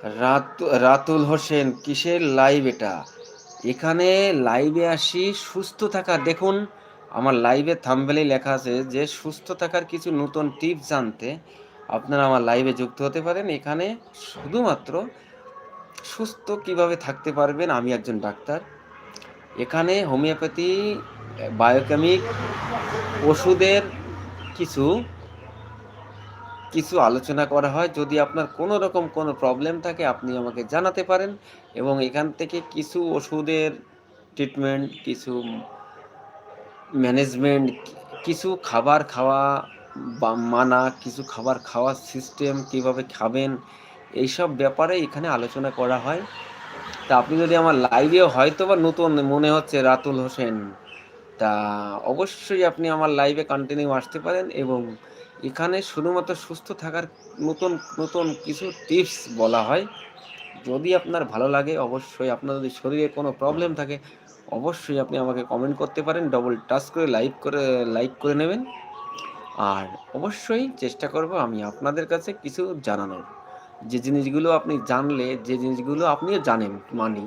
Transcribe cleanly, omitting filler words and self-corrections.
রাতুল হোসেন, কিসের লাইভ এটা? এখানে লাইভে আসি সুস্থ থাকার। দেখুন আমার লাইভের থাম্বনেইলে লেখা আছে যে সুস্থ থাকার কিছু নতুন টিপস জানতে আপনারা আমার লাইভে যুক্ত হতে পারেন। এখানে শুধুমাত্র সুস্থ কিভাবে থাকতে পারবেন, আমি একজন ডাক্তার। এখানে হোমিওপ্যাথি, বায়োকেমিক ওষুধের কিছু কিছু আলোচনা করা হয়। যদি আপনার কোনো রকম কোনো প্রবলেম থাকে আপনি আমাকে জানাতে পারেন, এবং এখান থেকে কিছু ওষুধের ট্রিটমেন্ট, কিছু ম্যানেজমেন্ট, কিছু খাবার খাওয়া বা মানা, কিছু খাবার খাওয়ার সিস্টেম কীভাবে খাবেন, এইসব ব্যাপারে এখানে আলোচনা করা হয়। তা আপনি যদি আমার লাইভেও হয়তোবা নতুন মনে হচ্ছে রাতুল হোসেন, তা অবশ্যই আপনি আমার লাইভে কন্টিনিউ আসতে পারেন, এবং এখানে শুধুমাত্র সুস্থ থাকার নতুন নতুন কিছু টিপস বলা হয়। যদি আপনার ভালো লাগে, অবশ্যই আপনার যদি শরীরে কোনো প্রবলেম থাকে অবশ্যই আপনি আমাকে কমেন্ট করতে পারেন, ডবল টাচ করে লাইক করে নেবেন। আর অবশ্যই চেষ্টা করব আমি আপনাদের কাছে কিছু জানানোর। যে জিনিসগুলো আপনি জানলে, যে জিনিসগুলো আপনিও জানেন মানি